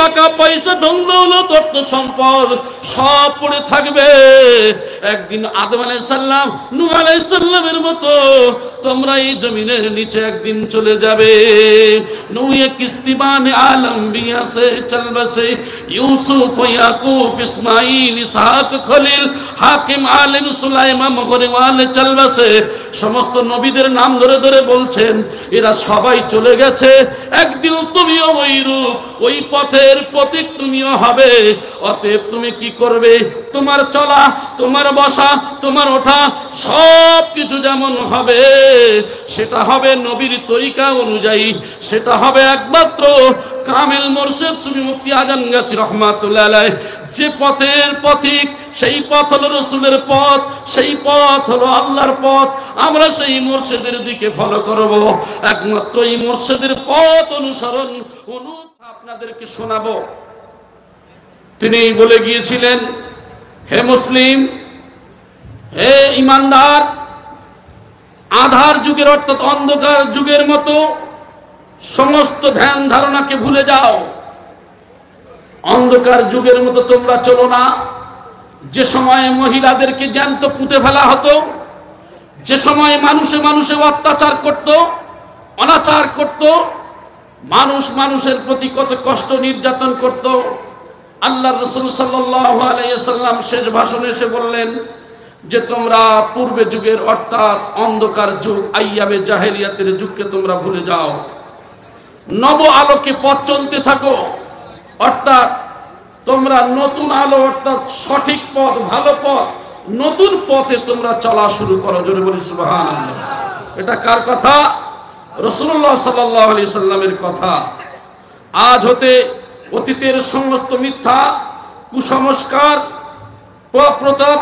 টাকা পয়সা ধন দৌলত অর্থ সম্পদ সব পড়ে থাকবে। একদিন আদম আলাইহিস সালাম নূহ আলাইহিস সালামের মতো তোমরা এই জমিনের নিচে একদিন চলে যাবে। নূহ কিস্তিবান আলম বিয়া সে চল বসে ইউসুফ ইয়াকুব ইসমাইল ইসহাক খলিল হাকিম আলিম সুলাইমান মগরিওয়াল চল বসে সমস্ত নবীদের নাম ধরে ধরে বলছেন এরা সবাই চলে গেছে। একদিন তুমিও ওই রূপ ওই পথের পথিক তুমিও হবে। অতএব তুমি কি করবে? তোমার চলা, তোমার বসা, তোমার ওঠা সব কিছু যেমন হবে সেটা হবে নবীর তরিকা অনুযায়ী, সেটা হবে একমাত্র কামেল মুর্শিদ সুফি মুফতি আজম গাছী রহমাতুল্লাহ আলাইহি যে পথের পথিক, সেই পথ হলো রসুলের পথ, সেই পথ হলো আল্লাহর পথ। আমরা সেই মুর্শিদের দিকে ফলো করব, একমাত্র এই মুর্শিদের পথ অনুসরণ আপনাদেরকে শোনাবো। তিনি বলে গিয়েছিলেন, হে মুসলিম, হে ইমানদার, আধার যুগের অর্থাৎ অন্ধকার যুগের মতো সমস্ত ধ্যান ধারণাকে ভুলে যাও। অন্ধকার যুগের মতো তোমরা চলো না। যে সময়ে মহিলাদেরকে জ্যান্ত পুঁতে ফেলা হতো, যে সময়ে মানুষে মানুষে অত্যাচার করত, অনাচার করত, মানুষ মানুষের প্রতি কত কষ্ট নির্যাতন করত, আল্লাহর রাসূল সাল্লাল্লাহু আলাইহি ওয়াসাল্লাম শেষ ভাষণে এসে বললেন যে তোমরা পূর্বে যুগের অর্থাৎ অন্ধকার যুগ আইয়ামে জাহেলিয়াতের যুগকে তোমরা ভুলে যাও, নব আলোকে পথ চলতে থাকো। অর্থাৎ তোমরা নতুন আলো অর্থাৎ সঠিক পথ, ভালো পথ, নতুন পথে তোমরা চলা শুরু করো। জোরে বলি সুবহানাল্লাহ। এটা কার কথা? রাসূলুল্লাহ সাল্লাল্লাহু আলাইহি সাল্লামের কথা। আজ হতে অতীতের সমস্ত মিথ্যা কুসংস্কার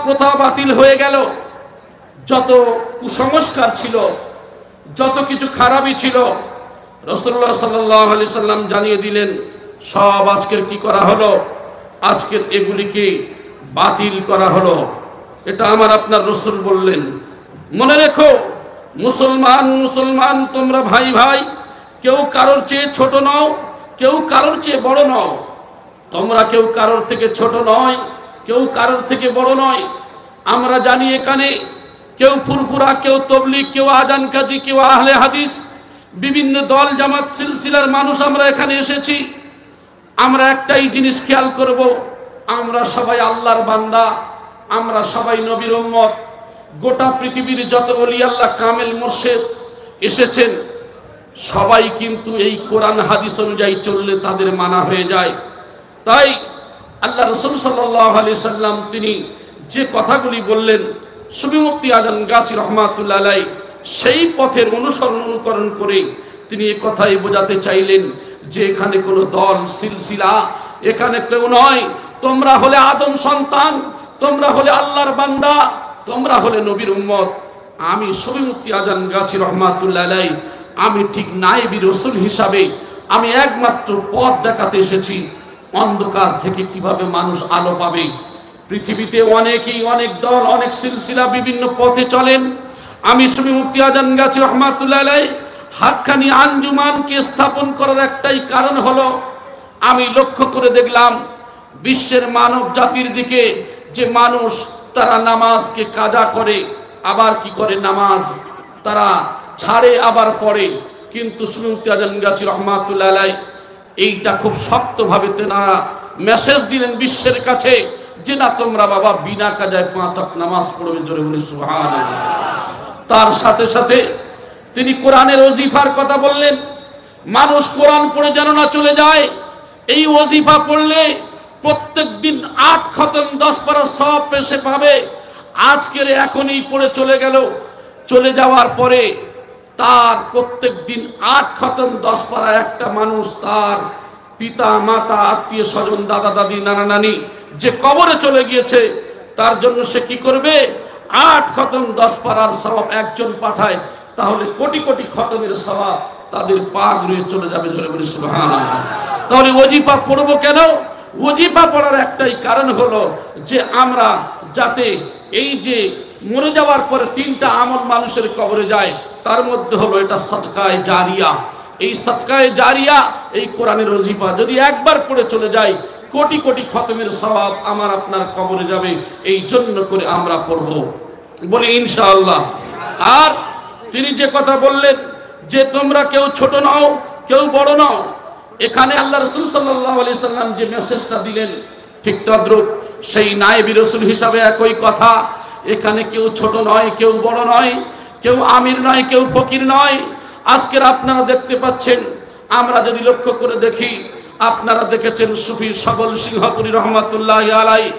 প্রথা বাতিল হয়ে গেল। যত কুসংস্কার ছিল, যত কিছু খারাপই ছিল, রাসূলুল্লাহ সাল্লাল্লাহু আলাইহি সাল্লাম জানিয়ে দিলেন সব আজকের কি করা হলো, আজকের এগুলিকে বাতিল করা হলো। এটা আমার আপনার রাসূল বললেন। মনে রেখো, মুসলমান মুসলমান তোমরা ভাই ভাই, কেউ কারোর চেয়ে ছোট নও, কেউ কারোর চেয়ে বড় নও। তোমরা কেউ কারোর থেকে ছোট নয়, কেউ কারোর থেকে বড় নয়। আমরা জানি এখানে কেউ ফুরফুরা, কেউ তবলিগ, কেউ আজান কাজী, কেউ আহলে হাদিস, বিভিন্ন দল জামাত সিলসিলার মানুষ আমরা এখানে এসেছি। আমরা একটাই জিনিস খেয়াল করব, আমরা সবাই আল্লাহর বান্দা, আমরা সবাই নবীর উম্মত। গোটা পৃথিবীর যত ওলি আল্লাহ কামেল মুর্শিদ এসেছেন সবাই কিন্তু এই কোরআন হাদিস অনুযায়ী চললে তাদের মানা হয়ে যায়। তাই আল্লাহ রাসূল সাল্লাল্লাহু আলাইহি সাল্লাম তিনি যে কথাগুলি বললেন, সুফি মুফতি আজম গাছী রহমাতুল্লাহ আলাইহি সেই পথের অনুকরণ করে তিনি এই কথাই বোঝাতে চাইলেন যে এখানে কোনো দল সিলসিলা এখানে কেউ নয়। তোমরা হলে আদম সন্তান, তোমরা হলে আল্লাহর বান্দা, তোমরা হলে নবীর উম্মত। আমি সুফি মুফতি আজম গাছী রহমাতুল্লাহ আলাইহি আমি ঠিক নায়েবী রাসূল হিসাবে আমি একমাত্র পথ দেখাতে এসেছি, অন্ধকার থেকে কিভাবে মানুষ আলো পাবে। পৃথিবীতে অনেকেই অনেক দল, অনেক সিলসিলা বিভিন্ন পথে চলেন। আমি সুফি মুফতি আজম গাছী রহমাতুল্লাহ আলাইহি হাক্কানি আঞ্জুমানকে স্থাপন করার একটাই কারণ হলো, আমি লক্ষ্য করে দেখলাম বিশ্বের মানব জাতির দিকে যে মানুষ তারা নামাজকে কাজা করে, আবার কি করে নামাজ তারা ছাড়ে আবার পড়ে। কিন্তু সুফি মুফতি আজম গাছী রহমাতুল্লাহ আলাইহি এইটা খুব শক্তভাবে তারা মেসেজ দিলেন বিশ্বের কাছে যে না, তোমরা বাবা বিনা কাজায় 5 ওয়াক্ত নামাজ পড়বে। জোরে বলি সুবহানাল্লাহ। তার সাথে সাথে তিনি কোরআনের ওজিফার কথা বললেন। মানুষ কোরআন পড়ে যেন না চলে যায়। এই ওজিফা পড়লে প্রত্যেক দিন 8 খতম 10 পারা সব পেশে পাবে। আজকের এখনই পড়ে চলে গেল, চলে যাওয়ার পরে তার প্রত্যেক দিন 8 খতম 10 পারা একটা মানুষ তার পিতা মাতা আত্মীয় স্বজন দাদা দাদি নানা নানি যে কবরে চলে গিয়েছে তার জন্য সে কি করবে? 8 খতম 10 পারার সওয়াব একজন পাঠায়, তাহলে কোটি কোটি খতমের সওয়াব তাদের পাক রয়ে চলে যাবে। জোরে বলি সুবহানাল্লাহ। তাহলে ওজিফা পড়বো কেন? ওজিফা পড়ার একটাই কারণ হলো যে আমরা যাতে এই যে মরে যাওয়ার পরে 3টা আমল মানুষের কবরে যায়, তার মধ্যে হলো এটা সাদকায়ে জারিয়া। এই সদকায়ে জারিয়া, এই কোরআনের ওজিফা যদি একবার পড়ে চলে যায়, কোটি কোটি খতমের সওয়াব আমার আপনার কবরে যাবে। এই জন্য করে আমরা পড়ব, বলি ইনশাআল্লাহ। আর তিনি যে কথা বললেন যে তোমরা কেউ ছোট নও, কেউ বড় নও, এখানে আল্লাহ রাসূল সাল্লাল্লাহু আলাইহি সাল্লাম যে মেসেজটা দিলেন, ঠিক তদ্রূপ সেই নায়েবী রাসূল হিসাবে একই কথা। এখানে কেউ ছোট নয়, কেউ বড় নয়, কেউ আমির নয়, কেউ ফকির নয়। আজকের আপনারা দেখতে পাচ্ছেন, আমরা যদি লক্ষ্য করে দেখি, আপনারা দেখেছেন সুফি সবল সিংহপুরী রহমাতুল্লাহি আলাইহি,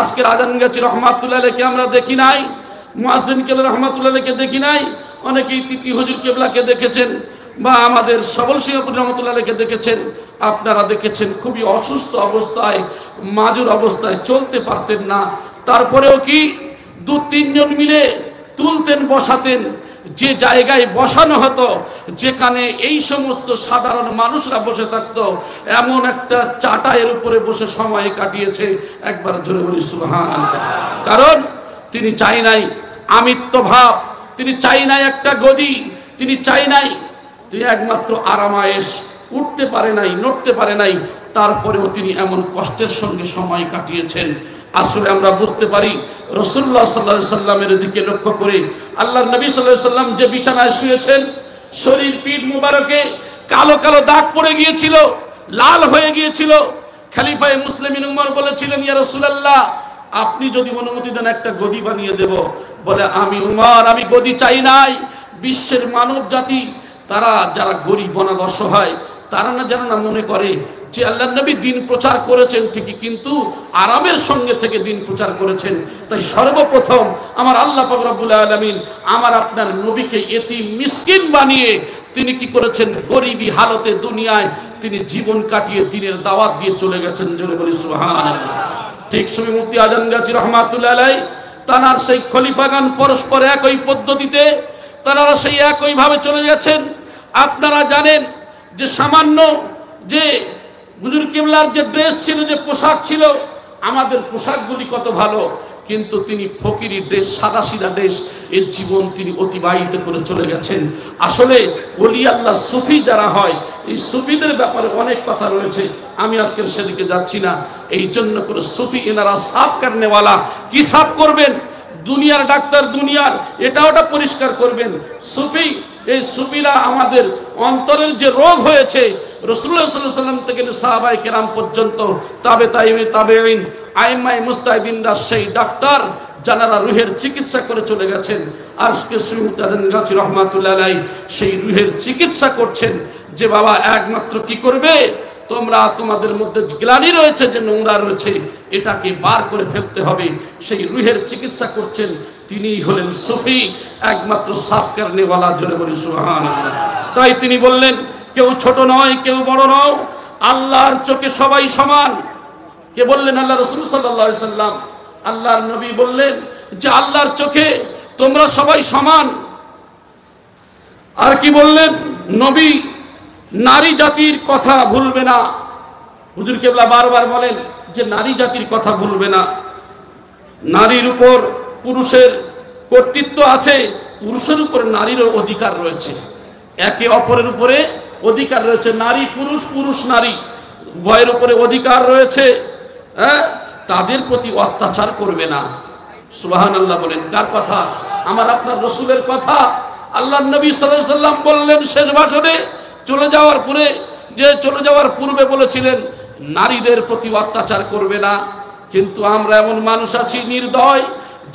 আজকের আজান গাছি রহমাতুল্লাহি আলাইহিকে আমরা দেখি নাই, মুয়াজ্জিন কেবলা রহমাতুল্লাহি আলাইহিকে দেখি নাই, অনেকেই তিতি হুজুর কেবলাকে দেখেছেন বা আমাদের সবল সিংহপুরী রহমাতুল্লাহি আলাইহিকে দেখেছেন। আপনারা দেখেছেন খুবই অসুস্থ অবস্থায়, মাজুর অবস্থায়, চলতে পারতেন না, তারপরেও কি 2-3 জন মিলে তুলতেন, বসাতেন। যে জায়গায় বসানো হতো, যেখানে এই সমস্ত সাধারণ মানুষরা বসে থাকতো, এমন একটা চাটাইয়ের উপরে বসে সময় কাটিয়েছে। একবার জোরে বলি সুবহানাল্লাহ। কারণ তিনি চাই নাই আমিত্ব ভাব, তিনি চাই নাই একটা গদি, তিনি চাই নাই, তিনি একমাত্র আরামায়েশ, উঠতে পারে নাই, নড়তে পারে নাই, তারপরেও তিনি এমন কষ্টের সঙ্গে সময় কাটিয়েছেন। আসলে আমরা বুঝতে পারি রাসূলুল্লাহ সাল্লাল্লাহু আলাইহি সাল্লামের দিকে লক্ষ্য করে, আল্লাহর নবী সাল্লাল্লাহু আলাইহি সাল্লাম যে বিছানায় শুয়েছেন, শরীর পিঠ মুবারকে কালো কালো দাগ পড়ে গিয়েছিল, লাল হয়ে গিয়েছিল। খলিফায়ে মুসলিমিন উমর বলেছিলেন, ইয়া রাসূলুল্লাহ, আপনি যদি অনুমতি দেন একটা গদি বানিয়ে দেব। বলে, আমি উমর, আমি গদি চাই নাই। বিশ্বের মানব জাতি, তারা যারা গরিব অনাথ অসহায়, তারা না যেন না মনে করে যে আল্লাহর নবী দিন প্রচার করেছেন ঠিকই, কিন্তু আরামের সঙ্গে থেকে দিন প্রচার করেছেন। তাই সর্বপ্রথম আমার আল্লাহ পাক রব্বুল আলামিন আমার আপনার নবীকে এতিম মিসকিন বানিয়ে তিনি কি করেছেন, গরিবী হালতে দুনিয়ায় তিনি জীবন কাটিয়ে দিনের দাওয়াত দিয়ে চলে গেছেন। জোরে বলি সুবহানাল্লাহ। ঠিক সুফি মুফতি আজান গাছি রহমাতুল্লাহ আলাইহি, তানার সেই খলিফাগান পরস্পর একই পদ্ধতিতে তারা সেই একই ভাবে চলে গেছেন। আপনারা জানেন যে সামান্য যে হুজুর কিবলার যে ড্রেস ছিল, যে পোশাক ছিল, আমাদের পোশাকগুলি কত ভালো, কিন্তু তিনি ফকিরি ড্রেস, সাদা সিধা ড্রেস, এই জীবন তিনি অতিবাহিত করে চলে গেছেন। আসলে ওলি আল্লাহ সুফি যারা হয়, এই সুফিদের ব্যাপারে অনেক কথা রয়েছে, আমি আজকের সেদিকে যাচ্ছি না। এই জন্য করে সুফি এনারা সাফ করনেওয়ালা, কি সাফ করবেন? দুনিয়ার ডাক্তার, দুনিয়ার এটা ওটা পরিষ্কার করবেন। সুফি, এই সুফিরা আমাদের অন্তরের যে রোগ হয়েছে, রাসূলুল্লাহ সাল্লাল্লাহু আলাইহি সাল্লাম থেকে সাহাবায়ে কেরাম পর্যন্ত, তাবেঈন, আইম্মায়ে মুজতাহিদিনরা সেই ডাক্তার যারা রুহের চিকিৎসা করে চলে গেছেন। আজকে শ্রীমুফতি আজান গাছি রহমাতুল্লাহ আলাইহি সেই রুহের চিকিৎসা করছেন, যে বাবা একমাত্র কি করবে, তোমরা তোমাদের মধ্যে গ্লানি রয়েছে, যে নোংরা রয়েছে, এটাকে বার করে ফেলতে হবে। সেই রুহের চিকিৎসা করছেন, তিনি হলেন সুফি, একমাত্র সাফ করনেওয়ালা। জোরে বলি সুবহানাল্লাহ। তাই তিনি বললেন, কেউ ছোট নয়, কেউ বড় নও, আল্লাহর চোখে সবাই সমান। কে বললেন? আল্লাহ রাসূল সাল্লাল্লাহু আলাইহি সাল্লাম। আল্লাহর নবী বললেন যে আল্লাহর চোখে তোমরা সবাই সমান। আর কি বললেন নবী? নারী জাতির কথা ভুলবে না। হুজুর কেবলা বারবার বলেন যে নারী জাতির কথা ভুলবে না। নারীর উপর পুরুষের কর্তৃত্ব আছে, পুরুষের উপর নারীরও অধিকার রয়েছে, একে অপরের উপরে অধিকার রয়েছে। নারী পুরুষ, পুরুষ নারী উভয়ের উপরে অধিকার রয়েছে। তাদের প্রতি অত্যাচার করবে না। সুবহানাল্লাহ বলেন। কার কথা? আমার আপনার রাসূলের কথা। আল্লাহর নবী সাল্লাল্লাহু আলাইহি সাল্লাম বললেন শেষ ভাষণে, চলে যাওয়ার পূর্বে বলেছিলেন নারীদের প্রতি অত্যাচার করবে না। কিন্তু আমরা এমন মানুষ আছি নির্দয়,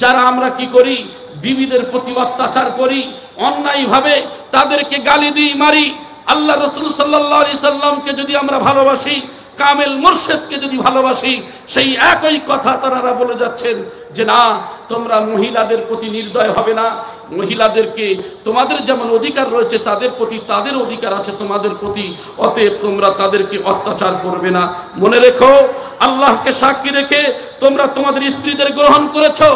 যারা আমরা কি করি, বিবিদের প্রতি অত্যাচার করি, অন্যায়ভাবে তাদেরকে গালি দিই, মারি। আল্লাহ রাসূল সাল্লাল্লাহু আলাইহি সাল্লামকে যদি আমরা ভালোবাসি, কামেল মুর্শিদকে যদি ভালোবাসি, সেই একই কথা তারা বলে যাচ্ছেন যে না, তোমরা মহিলাদের প্রতি নির্দয় হবে না, মহিলাদেরকে তোমাদের যেমন অধিকার রয়েছে তাদের প্রতি তাদের অধিকার আছে তোমাদের প্রতি, অতএব তোমরা তাদেরকে অত্যাচার করবে না। মনে রেখো, আল্লাহকে সাক্ষী রেখে তোমরা তোমাদের স্ত্রীদের গ্রহণ করেছো।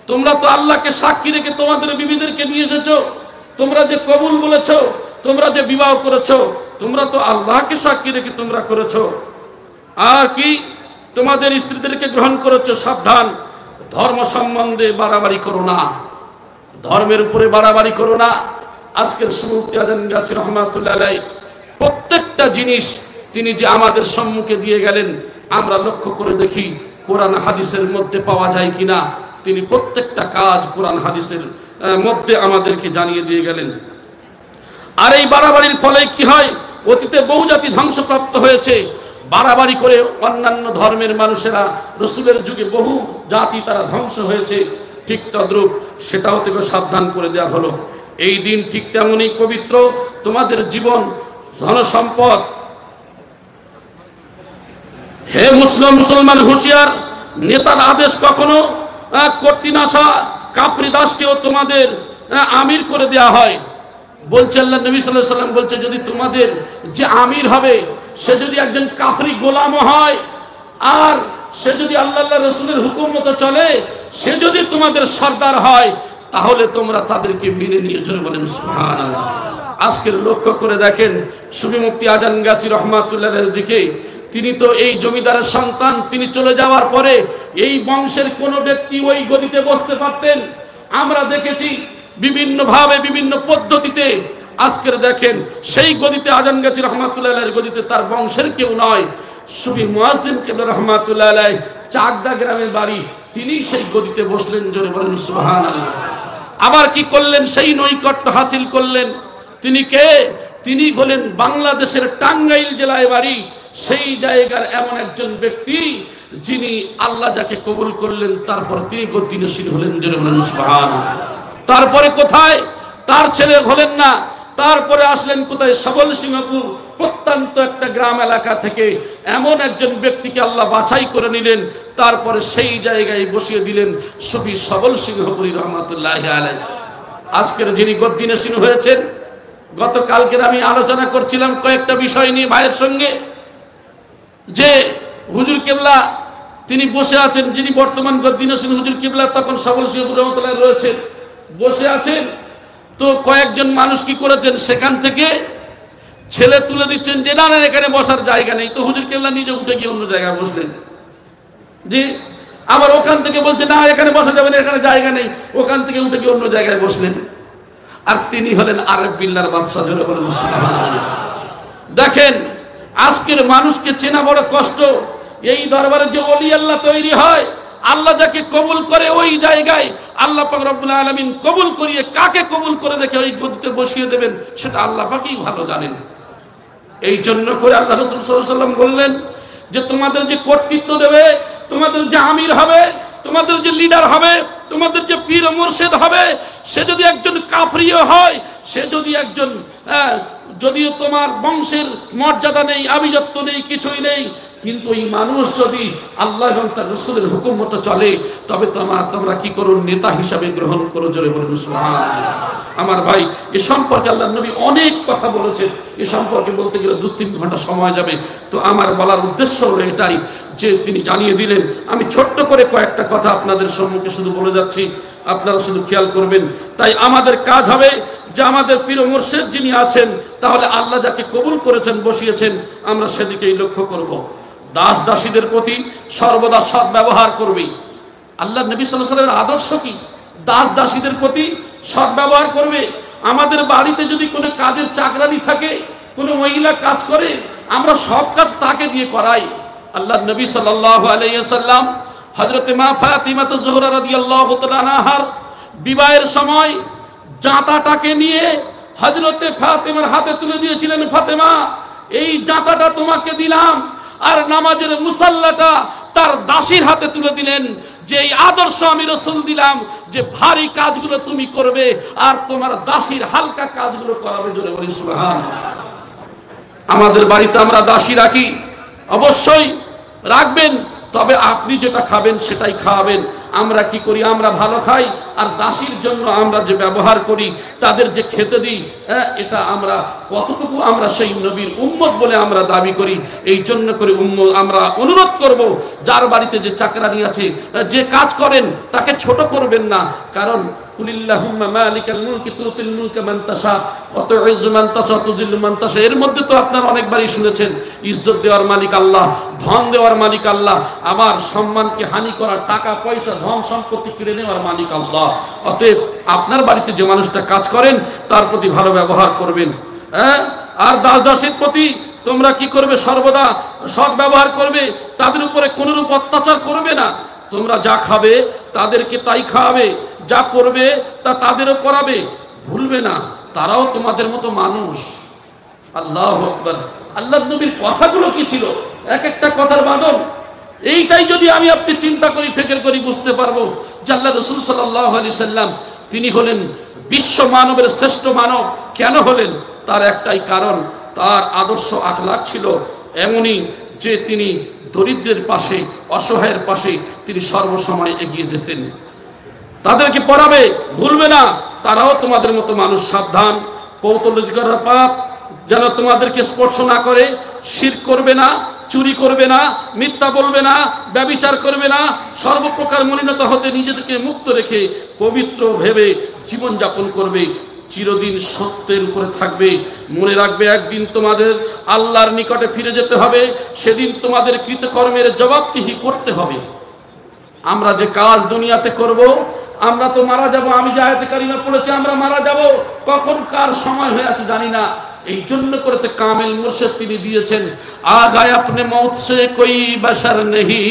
তোমরা তো আল্লাহকে সাক্ষী রেখে তোমাদের বিবিদেরকে নিয়ে এসেছো। তোমরা যে কবুল বলেছো, তোমরা যে বিবাহ করেছো, তোমরা তো আল্লাহকে সাক্ষী রেখে তোমরা করেছো। আর কি তোমাদের স্ত্রীদেরকে গ্রহণ করেছো। সাবধান, ধর্ম সম্বন্ধে বাড়াবাড়ি করো না, ধর্মের উপরে বাড়াবাড়ি করো না। আজকের মুফতি আজম গাছী রহমাতুল্লাহ আলাইহি প্রত্যেকটা জিনিস তিনি যে আমাদের সম্মুখে দিয়ে গেলেন, আমরা লক্ষ্য করে দেখি কোরআন হাদিসের মধ্যে পাওয়া যায় কিনা। তিনি প্রত্যেকটা কাজ কোরআন হাদিসের মধ্যে আমাদেরকে জানিয়ে দিয়ে গেলেন। আর এই বাড়াবাড়ির ফলে কি হয়, অতীতে বহু জাতি ধ্বংসপ্রাপ্ত হয়েছে। বাড়াবাড়ি করে অন্যান্য ধর্মের মানুষেরা, রসুলের যুগে বহু জাতি তারা ধ্বংস হয়েছে, ঠিক তদ্রূপ সেটাও থেকে সাবধান করে দেওয়া হলো। এই দিন ঠিক তেমনই পবিত্র, তোমাদের জীবন ধন সম্পদ। হে মুসলমান হুঁশিয়ার, নেতার আদেশ কখনো কর্তৃ নাশা কাফরি দাসকেও তোমাদের আমির করে দেওয়া হয়। বলছে আল্লাহ নবী সাল্লাল্লাহু আলাইহি ওয়াসাল্লাম বলছে, যদি তোমাদের যে আমির হবে সে যদি একজন কাফরি গোলাম হয়, আর সে যদি আল্লাহ রসুলের হুকুম মতো চলে, সে যদি তোমাদের সর্দার হয়, তাহলে তোমরা তাদেরকে মেনে নিয়ে জোরে বলেন সুবহানাল্লাহ। আজকের লক্ষ্য করে দেখেন, সুফি মুফতি আজম গাছী রহমাতুল্লাহের দিকে, তিনি তো এই জমিদারের সন্তান, তিনি চলে যাওয়ার পরে এই বংশের কোন ব্যক্তি ওই গদিতে বসতে পারতেন? আমরা দেখেছি বিভিন্ন ভাবে বিভিন্ন পদ্ধতিতে। আজকের দেখেন সেই গদিতে আজম গাছী রহমাতুল্লাহ আলাইহির গদিতে তার বংশের কেউ নয়, সুফি মুয়াজ্জিম কিবলা রহমাতুল্লাহ আলাইহি চাকদা গ্রামের বাড়ি, তিনি সেই গদিতে বসলেন, জোরে বলেন সুবহানাল্লাহ। আবার কি করলেন, সেই নৈকট্য হাসিল করলেন। তিনি কে? তিনি হলেন বাংলাদেশের টাঙ্গাইল জেলায় বাড়ি, সেই জায়গার এমন একজন ব্যক্তি যিনি আল্লাহ যাকে কবুল করলেন, তারপর তিনি গদ্দিনশীল হলেন, জোরে বলেন সুবহানাল্লাহ। তারপরে কোথায়? তার ছেলে হলেন না, তারপরে আসলেন কোথায়? সবল সিংহপুর প্রত্যন্ত একটা গ্রাম এলাকা থেকে এমন একজন ব্যক্তিকে আল্লাহ বাছাই করে নিলেন, তারপরে সেই জায়গায় বসিয়ে দিলেন সুফি সবল সিংহপুরী রহমাতুল্লাহি আলাইহি। আজকের যিনি গদ্দিনশীল হয়েছেন, গতকালকে আমি আলোচনা করছিলাম কয়েকটা বিষয় নিয়ে ভাইয়ের সঙ্গে, যে হুজুর কেবলা তিনি বসে আছেন, যিনি বর্তমান গদ্দিনশীল হুজুর কেবলা তখন সবল সিংহপুর রহমাতুল্লাহ রয়েছেন, বসে আছেন। তো কয়েকজন মানুষ কি করেছেন, সেখান থেকে ছেলে তুলে দিচ্ছেন যে না না এখানে বসার জায়গা নেই। তো হুজুর কেবলা নিজে উঠে গিয়ে অন্য জায়গায় বসলেন। জি, আবার ওখান থেকে বলছে না এখানে বসা যাবে না, এখানে জায়গা নেই, ওখান থেকে উঠে গিয়ে অন্য জায়গায় বসলেন। আর তিনি হলেন আরেফ বিল্লাহর বাদশা, জোরে বলেন সুবহানাল্লাহ। দেখেন আজকের মানুষকে চেনা বড় কষ্ট। এই দরবারে যে ওলি আল্লাহ তৈরি হয়, আল্লাহ যাকে কবুল করে ওই জায়গায় আল্লাহ পাক রব্বুল আলামিন কবুল করিয়ে কাকে কবুল করে রেখে ওই গদিতে বসিয়ে দেবেন সেটা আল্লাহ পাকই ভালো জানেন। এই জন্য করে আল্লাহ রাসূল সাল্লাল্লাহু আলাইহি ওয়াসাল্লাম বললেন যে তোমাদের যে কর্তৃত্ব দেবে, তোমাদের যে আমির হবে, তোমাদের যে লিডার হবে, তোমাদের যে পীর মুর্শিদ হবে, সে যদি একজন কাফরিও হয়, সে যদি একজন যদিও তোমার বংশের মর্যাদা নেই, আভিজাত্য নেই, কিছুই নেই, কিন্তু এই মানুষ যদি আল্লাহ এবং তার রাসূলের হুকুম মতো চলে, তবে তোমরা কি করো, নেতা হিসাবে গ্রহণ করো, জোরে বলুন সুবহানাল্লাহ। আমার ভাই, এ সম্পর্কে আল্লাহর নবী অনেক কথা বলেছেন, এ সম্পর্কে বলতে গেলে 2-3 ঘন্টা সময় যাবে। তো আমার বলার উদ্দেশ্য হলো এটাই যে তিনি জানিয়ে দিলেন। আমি ছোট্ট করে কয়েকটা কথা আপনাদের সম্মুখে শুধু বলে যাচ্ছি, আপনারা শুধু খেয়াল করবেন। তাই আমাদের কাজ হবে যে আমাদের পীর মুর্শিদ যিনি আছেন, তাহলে আল্লাহ যাকে কবুল করেছেন, বসিয়েছেন, আমরা সেদিকেই লক্ষ্য করব। দাস দাসীদের প্রতি সর্বদা সৎ ব্যবহার করবে। আল্লাহ নবী সাল্লাল্লাহু আলাইহি ওয়াসাল্লামের আদর্শ কি? দাস দাসীদের প্রতি সৎ ব্যবহার করবে। আমাদের বাড়িতে যদি কোনো কাজের চাকরানি থাকে, কোনো মহিলা কাজ করে, আমরা সব কাজ তাকে দিয়ে করাই। আল্লাহ নবী সাল্লাল্লাহু আলাইহি ওয়াসাল্লাম হযরত মা ফাতিমা জোহরা রাদিয়াল্লাহু তাআলা আনহার বিবাহের সময় জাঁতাটাকে নিয়ে হযরত ফাতিমার হাতে তুলে দিয়েছিলেন, ফাতেমা এই জাঁতাটা তোমাকে দিলাম। আর নামাজের মুসাল্লাটা তার দাসীর হাতে তুলে দিলেন, যে এই আদর্শ আমি রাসূল দিলাম, যে ভারী কাজগুলো তুমি করবে আর তোমার দাসীর হালকা কাজগুলো করাবে, জোরে বলি সুবহানাল্লাহ। আমাদের বাড়িতে আমরা দাসী রাখি, অবশ্যই রাখবেন, তবে আপনি যেটা খাবেন সেটাই খাওয়াবেন। আমরা কি করি, আমরা ভালো খাই, আর দাসীর জন্য আমরা যে ব্যবহার করি, তাদের যে খেতে দিই, এটা আমরা কতটুকু আমরা সেই নবীর উম্মত বলে আমরা দাবি করি। এই জন্য করে আমরা অনুরোধ করব, যার বাড়িতে যে চাকরানি আছে, যে কাজ করেন তাকে ছোট করবেন না, কারণ কুলিল্লাহুম্মা মালিকাল মুলকি তুতিল মুলকা মান তাশা ওয়া তুইজ্জু মান তাশা ওয়া তুযিল্লু মান তাশা। এর মধ্যে তো আপনারা অনেকবারই শুনেছেন ইজ্জত দেওয়ার মালিক আল্লাহ, ধন দেওয়ার মালিক আল্লাহ, আবার সম্মানকে হানি করা, টাকা পয়সা ধন সম্পত্তি কেড়ে নেওয়ার মালিক আল্লাহ। অতএব আপনার বাড়িতে যে মানুষটা কাজ করেন তার প্রতি ভালো ব্যবহার করবেন। হ্যাঁ, আর দাসের প্রতি তোমরা কি করবে? সর্বদা সৎ ব্যবহার করবে, তাদের উপরে কোনরূপ অত্যাচার করবে না। তোমরা যা খাবে তাদেরকে তাই খাওয়াবে, যা করবে তা তাদেরও করাবে, ভুলবে না তারাও তোমাদের মতো মানুষ। আল্লাহু আকবার। আল্লাহর নবীর কথাগুলো কি ছিল, এক একটা কথার বাদল। এইটাই যদি আমি আপনি চিন্তা করি, ফিকির করি, বুঝতে পারবো যে আল্লাহ রাসূল সাল্লাল্লাহু আলাইহি সাল্লাম তিনি হলেন বিশ্ব মানবের শ্রেষ্ঠ মানব। কেন হলেন? তার একটাই কারণ, তার আদর্শ আখলাক ছিল এমনই যে তিনি দরিদ্রের পাশে, অসহায়ের পাশে তিনি সর্বসময় এগিয়ে যেতেন। তাদেরকে পড়াবে, ভুলবে না তারাও তোমাদের মতো মানুষ। সাবধান, কৌতূহলিকর পাপ যেন তোমাদেরকে স্পর্শ না করে। শিরক করবে না, চুরি করবে না, মিথ্যা বলবে না, ব্যভিচার করবে না, সর্বপ্রকার মলিনতা হতে নিজেদেরকে মুক্ত রেখে পবিত্র ভেবে জীবন যাপন করবে, চিরদিন সত্যের উপরে থাকবে। মনে রাখবে একদিন তোমাদের আল্লাহর নিকটে ফিরে যেতে হবে, সেদিন তোমাদের কৃতকর্মের জবাবদিহি করতে হবে। আমরা যে কাজ দুনিয়াতে করব, আমরা তো মারা যাব। আমি যে আয়াতে কারিমা পড়েছি, আমরা মারা যাব, কখন কার সময় হয়ে আছে জানি না। এই জন্য করে তো কামেল মুর্শিদ তিনি দিয়েছেন, আগায় আপনে মৌত সে কোই বশর নেহি,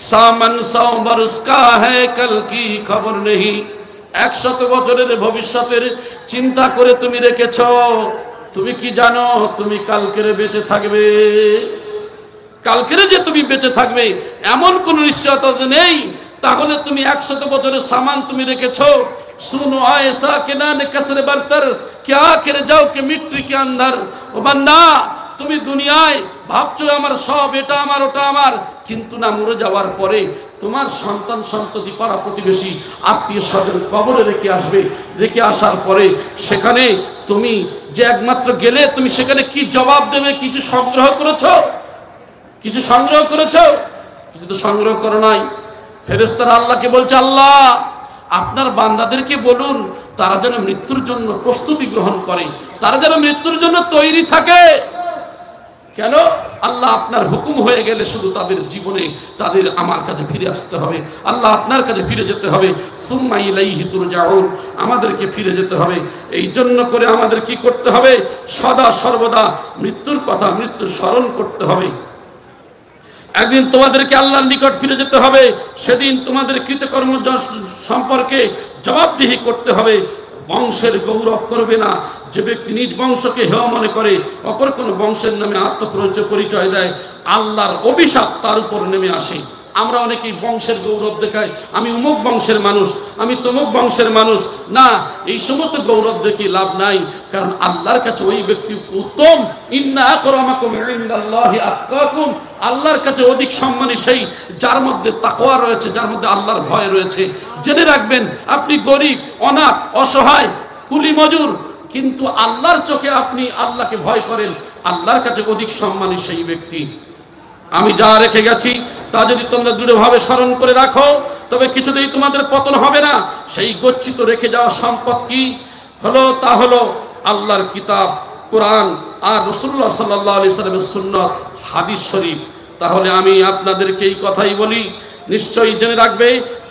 সামান সৌ বরস কা হ্যায় কল কি খবর নেহি। 100 বছরের ভবিষ্যতের চিন্তা করে তুমি রেখেছ, তুমি কি জানো তুমি কালকের বেঁচে থাকবে? কালকের যে তুমি বেঁচে থাকবে এমন কোন নিশ্চয়তা নেই। তাহলে তুমি 100 বছরের সামান তুমি রেখেছ। सुनो ऐसा के ना कसर बरतर क्या कर जाओ के मिट्टी के अंदर। ও বান্দা, তুমি দুনিয়ায় ভাবছো আমার সব, এটা আমার ওটা আমার, কিন্তু না মরে যাওয়ার পরে তোমার সন্তান সন্ততি পাড়া প্রতিবেশী আত্মীয় স্বজন কবরে রেখে আসবে। রেখে আসার পরে সেখানে তুমি যে একমাত্র গেলে, তুমি সেখানে কি জবাব দেবে? কিছু সংগ্রহ করেছো? কিছু সংগ্রহ করেছো? কিছু তো সংগ্রহ করো নাই। ফেরেশতারা আল্লাহকে বলছে, আল্লাহ আপনার বান্দাদেরকে বলুন তারা যেন মৃত্যুর জন্য প্রস্তুতি গ্রহণ করে, তারা যেন মৃত্যুর জন্য তৈরি থাকে। কেন? আল্লাহ আপনার হুকুম হয়ে গেলে শুধু তাদের জীবনে তাদের আমার কাছে ফিরে আসতে হবে, আল্লাহ আপনার কাছে ফিরে যেতে হবে। সুম্মা ইলাইহি তুরজাউন, আমাদেরকে ফিরে যেতে হবে। এই জন্য করে আমাদের কি করতে হবে? সদা সর্বদা মৃত্যুর কথা, মৃত্যু স্মরণ করতে হবে। একদিন তোমাদেরকে আল্লাহর নিকট ফিরে যেতে হবে, সেদিন তোমাদের কৃতকর্ম সম্পর্কে জবাবদিহি করতে হবে। বংশের গৌরব করবে না। যে ব্যক্তি নিজ বংশকে হেয় মনে করে, অপর কোন বংশের নামে আত্মপরিচয় দেয়, আল্লাহর অভিশাপ তার উপর নেমে আসে। আমরা অনেকেই বংশের গৌরব দেখাই, আমি অমুক বংশের মানুষ, আমি তমুক বংশের মানুষ। না, এই সমস্ত গৌরব দেখি লাভ নাই, কারণ আল্লাহর কাছে ওই ব্যক্তি উত্তম। ইন্না আকরামাকুম ইনদাল্লাহি আতকাকুম, আল্লাহর কাছে অধিক সম্মানী সেই যার মধ্যে তাকওয়া রয়েছে, যার মধ্যে আল্লাহর ভয় রয়েছে। জেনে রাখবেন, আপনি গরিব, অনাথ, অসহায়, কুলি মজুর, কিন্তু আল্লাহর চোখে আপনি আল্লাহকে ভয় করেন, আল্লাহর কাছে অধিক সম্মানী সেই ব্যক্তি। আমি যা রেখে গেছি তা যদি তোমরা দৃঢ়ভাবে স্মরণ করে রাখো, তবে কিছুতেই তোমাদের পতন হবে না। সেই গচ্ছিত রেখে যাওয়া সম্পদ কি হলো? তা হলো আল্লাহর কিতাব কোরআন আর রাসূলুল্লাহ সাল্লাল্লাহু আলাইহি সাল্লামের সুন্নাত, হাদিস শরীফ। তাহলে আমি আপনাদেরকে এই কথাই বলি, নিশ্চয়ই জেনে রাখবে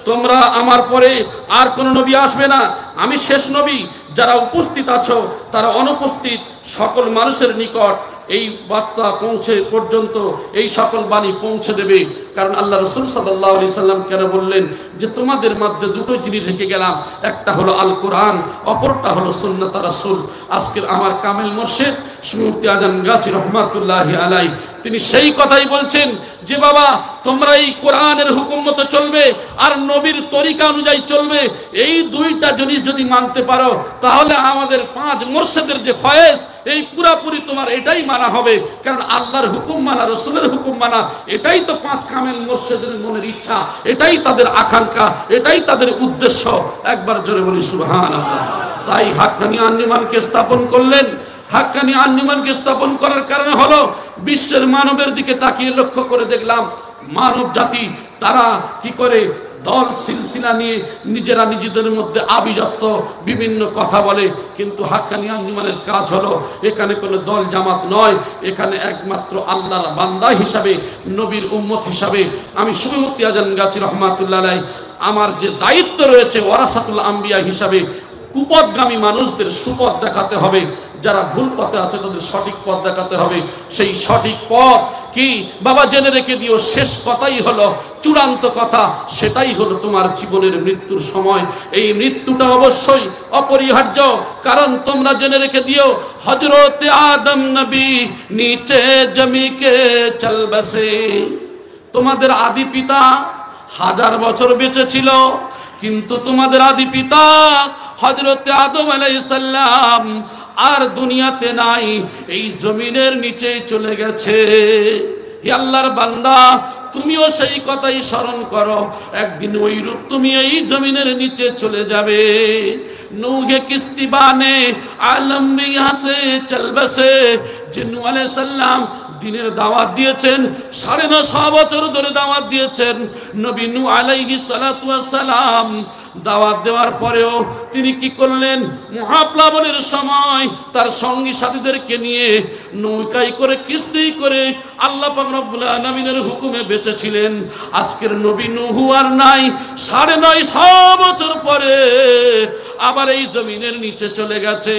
তোমরা আমার পরে আর কোন নবী আসবে না, আমি শেষ নবী। যারা উপস্থিত আছো তারা অনুপস্থিত সকল মানুষের নিকট এই বার্তা পৌঁছে পর্যন্ত এই সকল বাণী পৌঁছে দেবে। কারণ আল্লাহ রাসূল সাল্লাল্লাহু আলাইহি সাল্লাম কেন বললেন যে তোমাদের মধ্যে দুটো জিনিস রেখে গেলাম, একটা হলো আল কোরআন, অপরটা হলো সুন্নাত রাসূল। আজকের আমার কামেল মুর্শিদ মুফতি আজম গাজী রহমাতুল্লাহি আলাইহি তিনি সেই কথাই বলছেন যে বাবা তোমরা এই কোরআনের হুকুম মতো চলবে আর নবীর তরিকা অনুযায়ী চলবে। এই দুইটা জিনিস যদি মানতে পারো তাহলে আমাদের 5 মুর্শিদের যে ফয়েজ, এই পুরাপুরি তোমার এটাই মানা হবে। কারণ আল্লাহর হুকুম মানা, রাসূলের হুকুম মানা, এটাই তো 5 কামেল মুর্শিদের মনের ইচ্ছা, এটাই তাদের আকাঙ্ক্ষা, এটাই তাদের উদ্দেশ্য। একবার জোরে বলি সুবহানাল্লাহ। তাই হাক্কানি আঞ্জুমানকে স্থাপন করলেন। হাক্কানি আঞ্জুমানকে স্থাপন করার কারণে হলো বিশ্বের মানবের দিকে তাকিয়ে লক্ষ্য করে দেখলাম মানব জাতি তারা কি করে দল সিলসিলা নিয়ে নিজেরা নিজেদের মধ্যে আভিজাত্য বিভিন্ন কথা বলে, কিন্তু হাক্কানি আঞ্জুমানের কাজ হলো এখানে কোনো দল জামাত নয়, এখানে একমাত্র আল্লাহর বান্দা হিসাবে, নবীর উম্মত হিসাবে আমি সুফি মুফতি আজান গাছী রহমাতুল্লাহ আলাইহি আমার যে দায়িত্ব রয়েছে ওয়ারাসাতুল আম্বিয়া হিসাবে কুপথগামী মানুষদের সুপথ দেখাতে হবে, যারা ভুল পথে আছে তাদের সঠিক পথ দেখাতে হবে। সেই সঠিক পথ কি বাবা জেনে রেখে দিও, শেষ কথাই হলো চূড়ান্ত কথা, সেটাই হলো তোমার জীবনের মৃত্যুর সময়। এই মৃত্যুটা অবশ্যই অপরিহার্য, কারণ তোমরা জেনে রেখে দিও হযরত আদম নবী নিচে জমিকে চল বসে। তোমাদের আদি পিতা 1000 বছর বেঁচে ছিল, কিন্তু তোমাদের আদি পিতা হযরত আদম আলাইহিস সালাম আর দুনিয়াতে নাই, এই জমিনের নিচেই চলে গেছে। হে আল্লাহর বান্দা, তুমিও সেই কথাই স্মরণ করো, একদিন ওই রূপ তুমি এই জমিনের নিচে চলে যাবে। নূহে কিস্তি বানে আলম মে ইহা সে চল বসে। যে নূহ আলাইহিস সালাম দিনের দাওয়াত দিয়েছেন, 9.5 বছর ধরে দাওয়াত দিয়েছেন। নবী নূহ আলাইহিস সালাতু ওয়াস সালাম দাওয়াত দেওয়ার পরেও তিনি কি করলেন, মহাপ্লাবনের সময় তার সঙ্গী সাথীদেরকে নিয়ে নৌকায় করে কিস্তি করে আল্লাহ পাক রব্বুল আলামিনের হুকুমে বেঁচেছিলেন। আজকের নবী নূহ আর নাই, 950 বছর পরে আবার এই জমিনের নিচে চলে গেছে।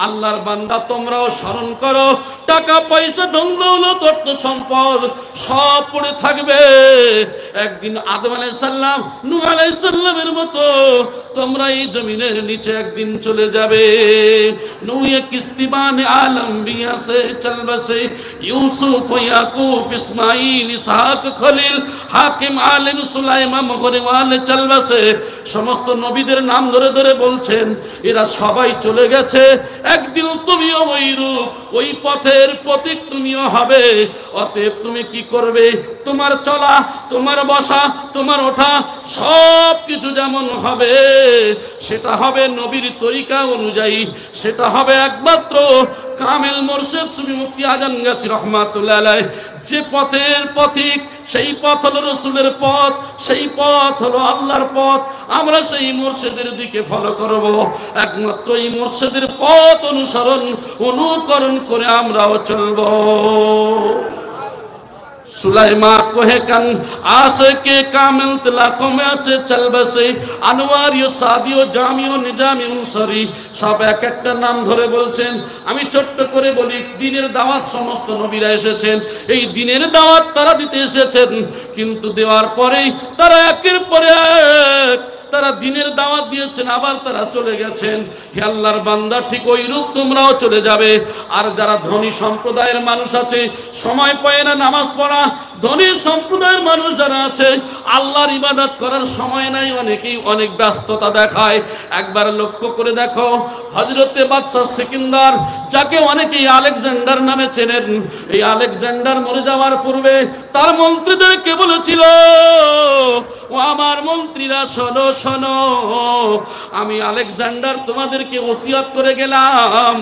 আল্লাহর বান্দা, তোমরাও স্মরণ করো, টাকা পয়সা ধন দৌলত অর্থ সম্পদ সব পড়ে থাকবে, একদিন আদম আলাইহিস সালাম নূহ আলাইহিস সালামের মতো তোমরা এই জমিনের নিচে একদিন চলে যাবে। নূহে কিস্তিবান আলম বিয়া সে চল বসে। ইউসুফ ইয়াকুব ইসমাইল ইসহাক খলিল হাকিম আলিম সুলাইমান মগরিওয়ালে চল বসে। সমস্ত নবীদের নাম ধরে ধরে বলছেন, এরা সবাই চলে গেছে, একদিন তুমিও ওই রূপ ওই পথের পথিক তুমিও হবে। অতএব তুমি কি করবে, তোমার চলা, তোমার বসা, তোমার ওঠা সব কিছু যেমন হবে সেটা হবে নবীর তরিকা অনুযায়ী, সেটা হবে একমাত্র কামেল মুর্শিদ সুফি মুফতি আজান গাছী রহমাতুল্লাহ আলাইহি যে পথের পথিক, সেই পথ হলো রসুলের পথ, সেই পথ হলো আল্লাহর পথ। আমরা সেই মুর্শিদের দিকে ফলো করব, একমাত্র এই মুর্শিদের পথ অনুকরণ করে আমরাও চলব। সুলাইমান কোহে কান আশকে কামিল তলাকো মে আছে চল বসে। আনোয়ারিও সাদিও জামিও নিজামি উনসরি সব এক একটা নাম ধরে বলছেন। আমি ছোট্ট করে বলি, দ্বীনের দাওয়াত সমস্ত নবীরা এসেছেন, এই দ্বীনের দাওয়াত তারা দিতে এসেছেন, কিন্তু দেওয়ার পরেই তারা একের পরে এক তারা দ্বীনের দাওয়াত দিয়েছেন, আবার তারা চলে গেছেন। হে আল্লাহর বান্দা, ঠিক ওই রূপ তোমরাও চলে যাবে। আর যারা ধনী সম্প্রদায়ের মানুষ আছে, সময় পায় না নামাজ পড়া, ধনী সম্প্রদায়ের মানুষ যারা আছে, আল্লাহর ইবাদত করার সময় নাই, অনেকেই অনেক ব্যস্ততা দেখায়। একবার লক্ষ্য করে দেখো, হযরতে বাদশাহ সিকিন্দার, যাকে অনেকেই আলেকজান্ডার নামে চেনেন, এই আলেকজান্ডার মরে যাওয়ার পূর্বে তার মন্ত্রীদেরকে বলেছিল, ও আমার মন্ত্রীরা শোনো শোনো, আমি আলেকজান্ডার তোমাদেরকে ওসিয়ত করে গেলাম,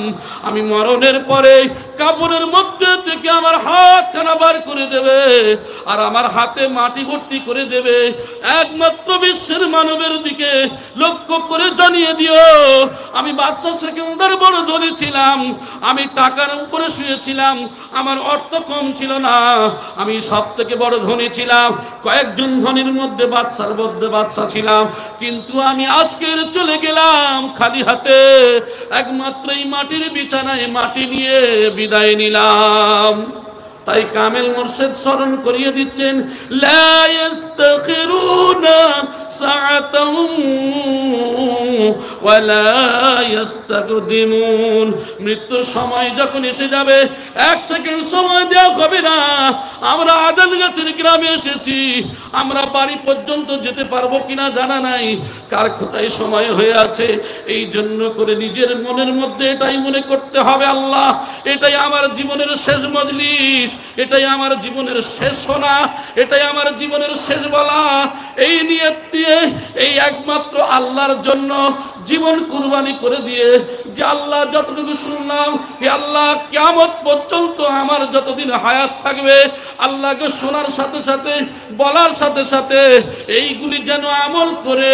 আমি মরণের পরে কাপড়ের মধ্যে থেকে আমার হাত খানা বার করে দেবে, আর আমার হাতে মাটি ভর্তি করে দেবে। একমাত্র বিশ্বের মানবের দিকে লক্ষ্য করে জানিয়ে দিও, আমি বাদশাহ সিকিন্দার বড় ধনী ছিলাম, আমি টাকার উপরে শুয়েছিলাম, আমার অর্থ কম ছিল না, আমি সব থেকে বড় ধনী ছিলাম, কয়েকজন ধনীর মধ্যে বাদশার মধ্যে বাদশা ছিলাম, কিন্তু আমি আজকের চলে গেলাম খালি হাতে, একমাত্র এই মাটির বিছানায় মাটি নিয়ে বিদায় নিলাম। তাই কামেল মুর্শিদ স্মরণ করিয়ে দিচ্ছেন, লা ইস্তাখিরুনা সাআতাম ওয়ালা ইস্তাকদিমুন। মৃত্যুর সময় যখন এসে যাবে, 1 সেকেন্ড সময় দেওয়া হবে না। আমরা আজান গাছের গ্রামে এসেছি, আমরা বাড়ি পর্যন্ত যেতে পারবো কিনা জানা নাই, কার কোথায় সময় হয়ে আছে। এই জন্য করে নিজের মনের মধ্যে এটাই মনে করতে হবে, আল্লাহ এটাই আমার জীবনের শেষ মজলিস, এটাই আমার জীবনের শেষ শোনা, এটাই আমার জীবনের শেষ বলা। এই নিয়ত দিয়ে, এই একমাত্র আল্লাহর জন্য জীবন কুরবানি করে দিয়ে যে আল্লাহ যতটুকু শুনলাম, হে আল্লাহ কিয়ামত পর্যন্ত আমার যতদিন হায়াত থাকবে আল্লাহকে শোনার সাথে সাথে বলার সাথে সাথে এইগুলি যেন আমল করে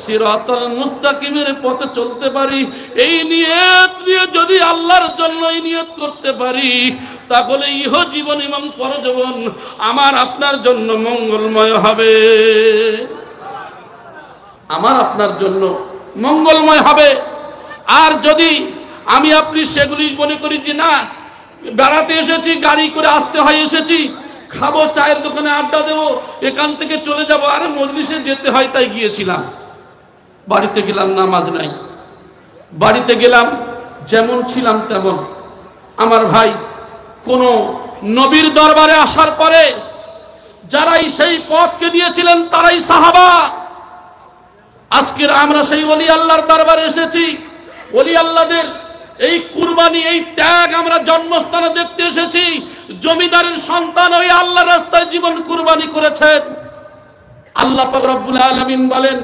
সিরাতাল মুস্তাকিমের পথে চলতে পারি। এই নিয়ত নিয়ে যদি আল্লাহর জন্য এই নিয়ত করতে পারি তাহলে ইহ জীবন এবং পরজীবন আমার আপনার জন্য মঙ্গলময় হবে, আমার আপনার জন্য মঙ্গলময় হবে। আর যদি আমি আপনি সেগুলি মনে করি যে না বেড়াতে এসেছি, গাড়ি করে আসতে হয়, এসেছি খাবো, চায়ের দোকানে আড্ডা দেবো, এখান থেকে চলে যাবো, আরে মজলিসে যেতে হয় তাই গিয়েছিলাম, বাড়িতে গেলাম নামাজ নাই, বাড়িতে গেলাম যেমন ছিলাম তেমন। আমার ভাই, কোন নবীর দরবারে আসার পরে যারাই সেই পথকে দিয়েছিলেন তারাই সাহাবা। আজকের আমরা সেই ওলি আল্লাহর দরবারে এসেছি, ওলি আল্লাহদের এই কুরবানি, এই ত্যাগ আমরা জন্মস্থানে দেখতে এসেছি। জমিদারের সন্তান ওই আল্লাহর রাস্তায় জীবন কুরবানি করেছেন। আল্লাহ পাক রব্বুল আলামিন বলেন,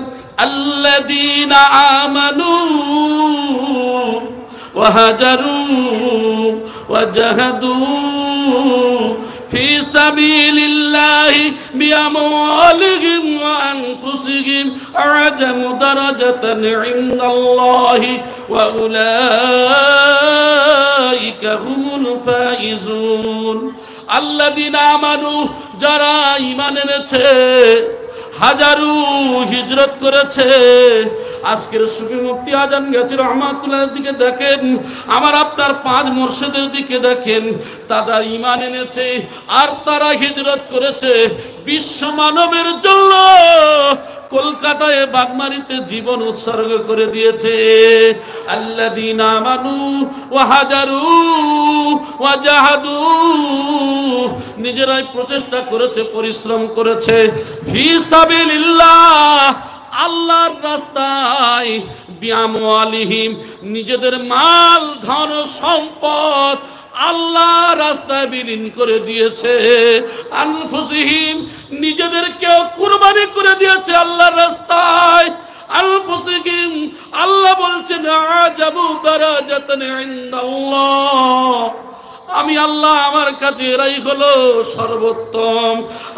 আল্লাযীনা আমানু ওয়া হাজারু ওয়া জাহাদু ফি সাবিলিল্লাহি বিআমওয়ালিহিম ওয়া আনফুসিহিম আ'জামু দারাজাতান ইনদাল্লাহি ওয়া উলাইকা হুমুল ফাইজুন। আল্লাযীনা আমানু, যারা ঈমান এনেছে, হাজারু, হিজরত করেছে। আজকের সুফি মুফতি আজান গাজী রহমাতুল্লাহর দিকে দেখেন, আমার আপনার পাঁচ মুর্শিদের দিকে দেখেন, তারা ঈমান এনেছে আর তারা হিজরত করেছে বিশ্ব মানবের জন্য। কলকাতায় বাগমারিতে জীবন উৎসর্গ করে দিয়েছে। আল্লাযীনা আমানু ওয়া হাজারু ওয়া জাহাদু, নিজেরাই প্রচেষ্টা করেছে, পরিশ্রম করেছে, ফি সাবিলিল্লাহ, আল্লাহর রাস্তায়, বিআমওয়ালিহিম, নিজেদের মাল ধন সম্পদ আল্লাহ রাস্তায় বিলীন করে দিয়েছে, আনফুসিহিম, নিজেদেরকে কুরবানি করে দিয়েছে আল্লাহর রাস্তায়। আনফুসিহিম, আল্লাহ বলছেন আ'জামু দারাজাতান ইনদাল্লাহ, আমি আল্লাহ, আমার কাছে এরাই হলো সর্বোত্তম,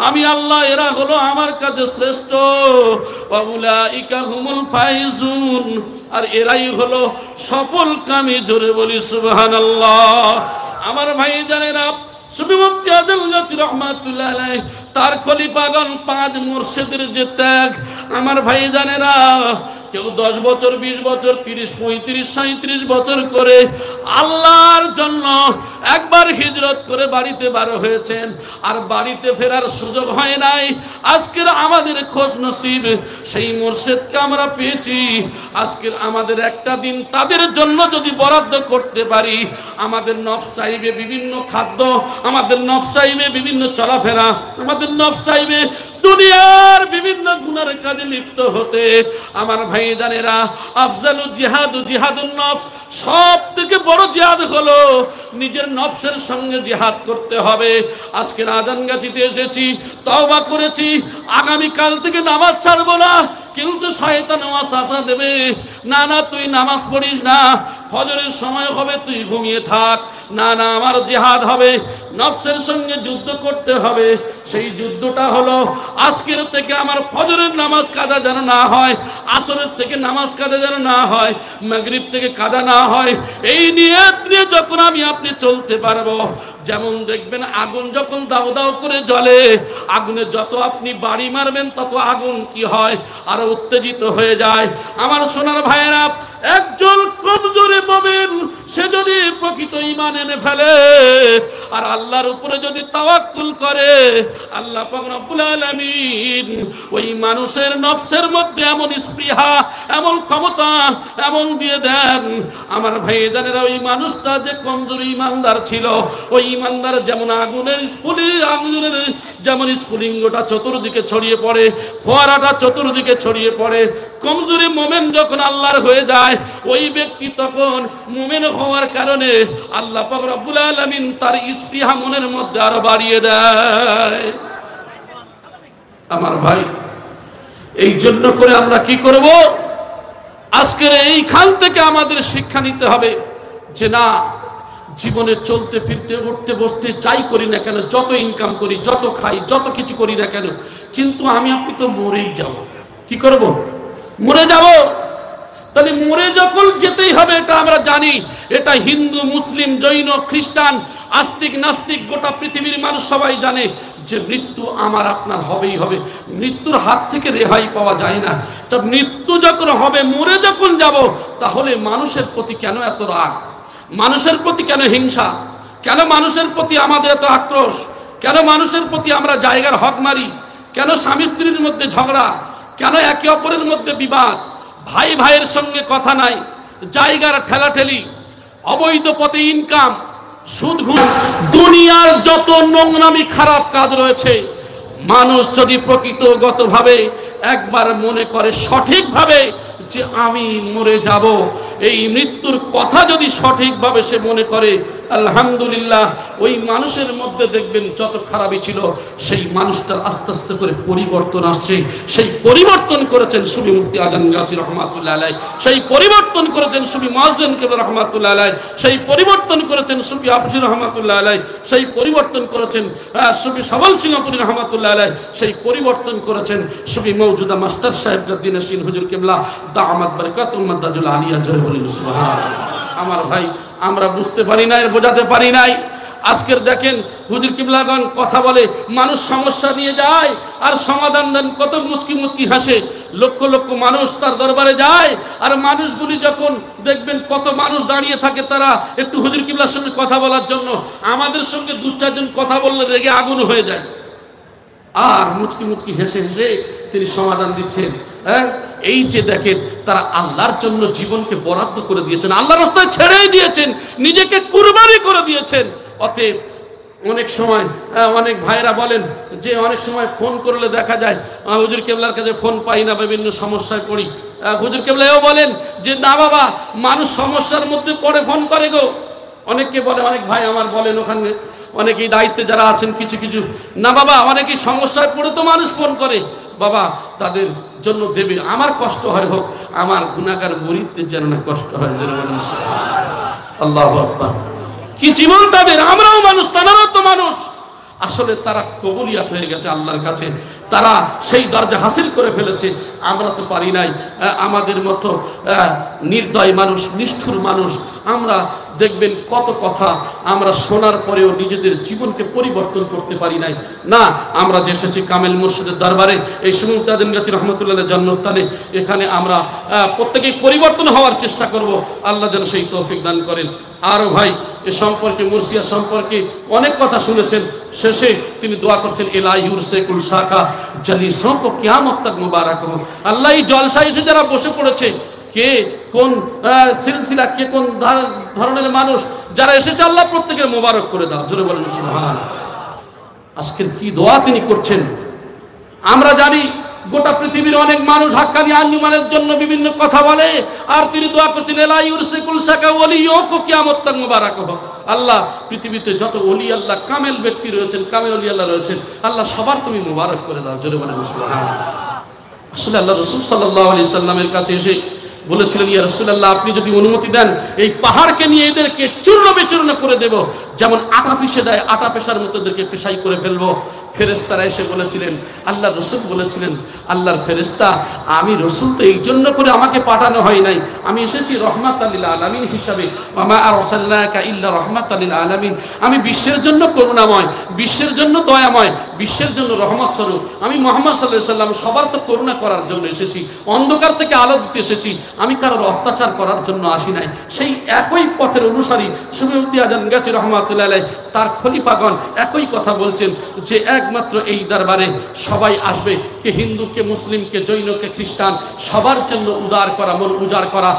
আমি আল্লাহ, এরা হলো আমার কাছে শ্রেষ্ঠ। ওয়া উলাইকা হুমুল ফাইজুন, আর এরাই হলো সফলকামী। জোরে বলি সুবহানাল্লাহ। আমার ভাইজানেরা, সুফি মুফতি আজান গাজী রহমাতুল্লাহ আলাইহি তার খলিফাগণ পাঁচ মুর্শিদের যে ত্যাগ, আমার ভাইজানেরা, কেউ 10 বছর, 20 বছর, 30, 35, 37 বছর করে আল্লাহর জন্য একবার হিজরত করে বাড়িতে বার হয়েছেন, আর বাড়িতে ফেরার সুযোগ হয় নাই। আজকের আমাদের খোঁজ নসিব সেই মুর্শিদকে আমরা পেয়েছি। আজকের আমাদের একটা দিন তাদের জন্য যদি বরাদ্দ করতে পারি, আমাদের নফস চাইবে বিভিন্ন খাদ্য, আমাদের নফস চাইবে বিভিন্ন চলাফেরা, আমাদের নফস চাইবে দুনিয়ার বিভিন্ন গুনার কাজে লিপ্ত হতে। আমার ভাইজানেরা, আফজালু জিহাদু জিহাদুন নফস, সব থেকে বড় জিহাদ হলো নিজের নফসের সঙ্গে জিহাদ করতে হবে। আজকে আজান গাছিতে এসেছি, তওবা করেছি, আগামী কাল থেকে নামাজ ছাড়বো না, কিন্তু শয়তান ওয়াসওয়াসা দেবে, না না তুই নামাজ পড়িস না, ফজরের সময় হবে তুই ঘুমিয়ে থাক, না না আমার জিহাদ হবে, নফসের সঙ্গে যুদ্ধ করতে হবে। সেই যুদ্ধটা হলো আজকের থেকে আমার ফজরের নামাজ কাজা যেন না হয়, আসরের থেকে নামাজ কাজা যেন না হয়, মাগরিব থেকে কাজা না হয়। এই নিয়ত নিয়ে যখন আমি আপনি চলতে পারবো, যেমন দেখবেন আগুন যখন দাও দাও করে জ্বলে, আগুনে যত আপনি বাড়ি মারবেন তত আগুন কি হয়, আরো উত্তেজিত হয়ে যায়। আমার সোনার ভাইয়েরা, একজন কমজোরি মুমিন সে যদি প্রকৃত ঈমান এনে ফেলে আর আল্লাহর উপরে যদি তাওয়াক্কুল করে, আল্লাহ পাক রব্বুল আলামিন ওই মানুষের নফসের মধ্যে এমন স্পৃহা, এমন ক্ষমতা এমন দিয়ে দেন। আমার ভাইজানেরা, ওই মানুষটা যে কমজোর ঈমানদার ছিল, ওই ঈমানদার যেমন আগুনের যেমন স্ফুলিঙ্গটা চতুর্দিকে ছড়িয়ে পড়ে, ফোয়ারাটা চতুর্দিকে ছড়িয়ে পড়ে, কমজোরি মুমিন যখন আল্লাহর হয়ে যায়, ওই ব্যক্তি তখন মুমিন হওয়ার কারণে আল্লাহ পাক রব্বুল আলামিন তার স্পৃহা মনের মধ্যে আরো বাড়িয়ে দেয়। আমার ভাই, এই জন্য করে আমরা কি করব? আজকের এইখান থেকে আমাদের শিক্ষা নিতে হবে যে না, জীবনে চলতে ফিরতে উঠতে বসতে যাই করি না কেন, যত ইনকাম করি, যত খাই, যত কিছু করি না কেন, কিন্তু আমি আপনি তো মরেই যাব। কি করব? মরে যাব। তাহলে মরে যখন যেতেই হবে এটা আমরা জানি। এটা হিন্দু, মুসলিম, জৈন, খ্রিস্টান, আস্তিক, নাস্তিক, গোটা পৃথিবীর মানুষ সবাই জানে যে মৃত্যু আমার আপনার হবেই হবে। মৃত্যুর হাত থেকে রেহাই পাওয়া যায় না। তা মৃত্যু যখন হবে, মরে যখন যাব, তাহলে মানুষের প্রতি কেন এত রাগ? মানুষের প্রতি কেন হিংসা? কেন মানুষের প্রতি আমাদের এত আক্রোশ? কেন মানুষের প্রতি আমরা জায়গার হক মারি? কেন স্বামী স্ত্রীর মধ্যে ঝগড়া? কেন একে অপরের মধ্যে বিবাদ? ভাই ভাইয়ের সঙ্গে কথা নাই, জায়গার ঠেলাঠেলি, অবৈধ পথে ইনকাম, সুদ ঘুষ, দুনিয়ার যত নোংরামি খারাপ কাজ রয়েছে, মানুষ যদি প্রকৃতগতভাবে একবার মনে করে সঠিকভাবে যে আমি মরে যাব, এই মৃত্যুর কথা যদি সঠিকভাবে সে মনে করে, আলহামদুলিল্লাহ, ওই মানুষের মধ্যে দেখবেন যত খারাপই ছিল সেই মানুষটার আস্তে আস্তে করে পরিবর্তন আসছে। সেই পরিবর্তন করেছেন সুফি মুফতি আজম গাজী রহমাতুল্লাহ আলাইহ, সেই পরিবর্তন করেছেন সুফি মুয়াজ্জিন কেবলা রহমাতুল্লাহ আলাইহ, সেই পরিবর্তন করেছেন সুফি হাফিজ রহমাতুল্লাহ আলাইহ, সেই পরিবর্তন করেছেন সুফি সবল সিংহপুরী রহমাতুল্লাহ আলাইহ, সেই পরিবর্তন করেছেন সুফি মওজুদা মাস্টার সাহেব গদ্দিন শিন হুজুর কেবলা দামাত বারাকাতুল মাদাজুল আলিয়া। জোরে বলেন সুবহানাল্লাহ। আমার ভাই, আমরা বুঝতে পারি নাই, বোঝাতে পারি নাই। আজকের দেখেন হুজুর কিবলাগণ কথা বলে, মানুষ সমস্যা নিয়ে যায় আর সমাধান দেন, কত মুচকি মুচকি হাসে। লক্ষ লক্ষ মানুষ তার দরবারে যায়, আর মানুষগুলি যখন দেখবেন কত মানুষ দাঁড়িয়ে থাকে, তারা একটু হুজুর কিবলার সঙ্গে কথা বলার জন্য আমাদের সঙ্গে দু চারজন কথা বললে রেগে আগুন হয়ে যায়, আর মুচকি মুচকি হেসে হেসে তিনি সমাধান দিচ্ছেন। হ্যাঁ, এই যে দেখেন, তারা আল্লাহর জন্য জীবনকে বরাদ্দ করে দিয়েছেন, আল্লাহর রাস্তায় ছেড়েই দিয়েছেন, নিজেকে কুরবানি করে দিয়েছেন। অতএব অনেক সময় অনেক ভাইরা বলেন যে অনেক সময় ফোন করলে দেখা যায় হুজুর কেবলার কাছে ফোন পাই না, বিভিন্ন সমস্যায় পড়ি। হুজুর কেবলাও বলেন যে না বাবা, মানুষ সমস্যার মধ্যে পড়ে ফোন করে গো। অনেককে বলে, অনেক ভাই আমার বলেন, ওখানে অনেকেই দায়িত্বে যারা আছেন কিছু কিছু, না বাবা অনেকেই সমস্যায় পড়ে তো মানুষ ফোন করে, বাবা তাদের জন্য দেবে, আমার কষ্ট হয় হোক, আমার গুনাহগার মুরিদদের যেন না কষ্ট হয়। যেন বলেন আল্লাহু আকবার। কি জীবন তাদের! আমরাও মানুষ, তারাও তো মানুষ। আসলে তারা কবুলিয়াত হয়ে গেছে আল্লাহর কাছে, তারা সেই দরজা হাসিল করে ফেলেছে, আমরা তো পারি নাই। আমাদের মতো নির্দয় মানুষ, নিষ্ঠুর মানুষ, আমরা দেখবেন কত কথা আমরা শোনার পরেও নিজেদের জীবনকে পরিবর্তন করতে পারি নাই। না, আমরা যে এসেছি কামেল মুর্শিদের দরবারে, এই সুমুফতি আজম গাজী রহমতুল্লাহের জন্মস্থানে, এখানে আমরা প্রত্যেকেই পরিবর্তন হওয়ার চেষ্টা করব। আল্লাহ যেন সেই তৌফিক দান করেন। আরো ভাই এ সম্পর্কে, মুর্শিয়া সম্পর্কে অনেক কথা শুনেছেন। শেষে তিনি দোয়া করছেন, ইলাহি উরসিকুল শাকা জালিসোं को কিয়ামত তক মুবারক हो। আল্লাহ এই জলসায় এসে যারা বসে পড়েছে, কে কোন সিলসিলা, কে কোন ধরনের মানুষ যারা এসেছে, আল্লাহ প্রত্যেকের মোবারক করে দাও। জোরে বলেন সুবহানাল্লাহ। আজকের কি দোয়া তিনি করছেন আমরা জানি। গোটা পৃথিবীর অনেক মানুষ হাক্কানি আঞ্জুমানের জন্য বিভিন্ন কথা বলে, আর তিনি দোয়া করছেন, ইলাহি উরসিকুল শাকা ওয়ালিয়্যুম কো কিয়ামত তক মুবারক हो। আল্লাহ পৃথিবীতে যত ওলি আল্লাহ, কামেল ব্যক্তি রয়েছেন, কামেল ওলি আল্লাহ রয়েছেন, আল্লাহ সবার তুমি মোবারক করে দাও। জোরে বলেন সুবহানাল্লাহ। আসলে আল্লাহ রাসূল সাল্লাল্লাহু আলাইহি সাল্লামের কাছে এসে বলেছিলেন, ইয়া রাসূলুল্লাহ, আপনি যদি অনুমতি দেন, এই পাহাড়কে নিয়ে এদেরকে চূর্ণ বিচূর্ণ করে দেব, যেমন আটা পিষে দেয়, আটা পেশার মতো এদেরকে পেশাই করে ফেলবো। ফেরেশতারা এসে বলেছিলেন, আল্লাহ রসুল বলেছিলেন, আল্লাহর ফেরেশতা, আমি রসুল তো এই জন্য করে আমাকে পাঠানো হয় নাই, আমি এসেছি রহমাতাল লিল আলামিন হিসাবে। ওয়া মা আরসালনাকা ইল্লা রহমাতাল লিল আলামিন। আমি বিশ্বের জন্য করুণাময়, বিশ্বের জন্য দয়াময়, বিশ্বের জন্য রহমত স্বরূপ। আমি মুহাম্মদ সাল্লাল্লাহু আলাইহি সাল্লাম সবার তো করুণা করার জন্য এসেছি, অন্ধকার থেকে আলো দিতে এসেছি, আমি কারোর অত্যাচার করার জন্য আসি নাই। সেই একই পথের অনুসারী সুফি আজম গাজী রহমাতুল্লাহ আলাইহি, তার খলিফাগণ একই কথা বলছেন যে একমাত্র এই দরবারে সবাই আসবে, কে হিন্দু, কে মুসলিম, কে জৈন, কে খ্রিস্টান, সবার জন্য উদার করা, মন উজাড় করা,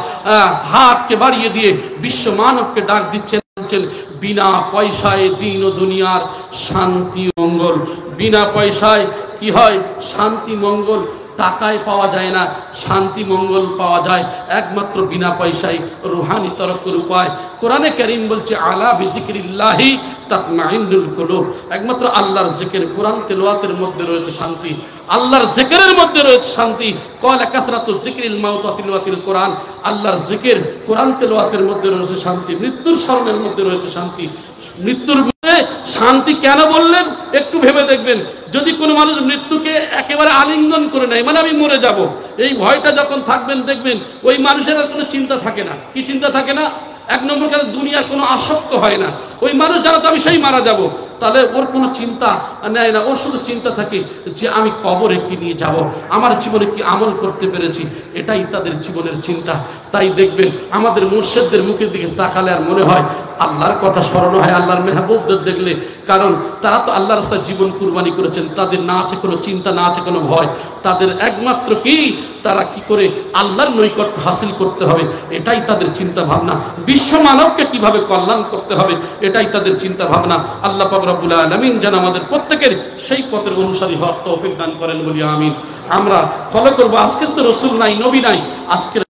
হাতকে বাড়িয়ে দিয়ে বিশ্ব মানবকে ডাক দিচ্ছেন, বিনা পয়সায় দিন ও দুনিয়ার শান্তি মঙ্গল। বিনা পয়সায় কি হয়? শান্তি মঙ্গল টাকায় পাওয়া যায় না, শান্তি মঙ্গল পাওয়া যায় একমাত্র বিনা পয়সায়, রুহানি তরক্কের উপায়। কোরআনে কারীম বলছে আলা বিযিকরিল্লাহি তাতমাইন্নুল কুলুব, একমাত্র আল্লাহর জিকির, কোরআন তেলাওয়াতের মধ্যে রয়েছে শান্তি, আল্লাহর জিকিরের মধ্যে রয়েছে শান্তি। ক্বালা কাসরাতুল যিকরিল মাউত ওয়া তিলাওয়াতিল কোরআন, আল্লাহর জিকির, কোরআন তেলাওয়াতের মধ্যে রয়েছে শান্তি, মৃত্যুর স্মরণের মধ্যে রয়েছে শান্তি। মৃত্যুর মধ্যে শান্তি কেন বললেন একটু ভেবে দেখবেন। যদি কোনো মানুষ মৃত্যুকে একেবারে আলিঙ্গন করে নেয়, মানে আমি মরে যাব, এই ভয়টা যখন থাকবেন দেখবেন ওই মানুষের আর কোনো চিন্তা থাকে না। কি চিন্তা থাকে না? এক নম্বর কারণ দুনিয়ার কোনো আসক্ত হয় না। ওই মানুষ জানো তো আমি সেই মারা যাব, তাহলে ওর কোনো চিন্তা নেয় না। ওর শুধু চিন্তা থাকে যে আমি কবরে কি নিয়ে যাব, আমার জীবনে কি আমল করতে পেরেছি, এটাই তাদের জীবনের চিন্তা। তাই দেখবেন আমাদের মুর্শিদদের মুখের দিকে তাকালে আর মনে হয় আল্লাহর কথা স্মরণ হয়, আল্লাহর মেহবুবদের দেখলে, কারণ তারা তো আল্লাহর রাস্তায় জীবন কুরবানি করেছেন। তাদের না আছে কোনো চিন্তা, না আছে কোনো ভয়, তাদের একমাত্র কি তারা কি করে আল্লাহর নৈকট্য হাসিল করতে হবে, এটাই তাদের চিন্তা ভাবনা। বিশ্ব মানবকে কিভাবে কল্যাণ করতে হবে, এটাই তাদের চিন্তা ভাবনা। আল্লাহ পাক রব্বুল আলামিন যেন আমাদের প্রত্যেকের সেই পথের অনুসারী হওয়ার তৌফিক দান করেন বলি আমিন। আমরা ফলো করবো। আজকের তো রসুল নাই, নবী নাই, আজকের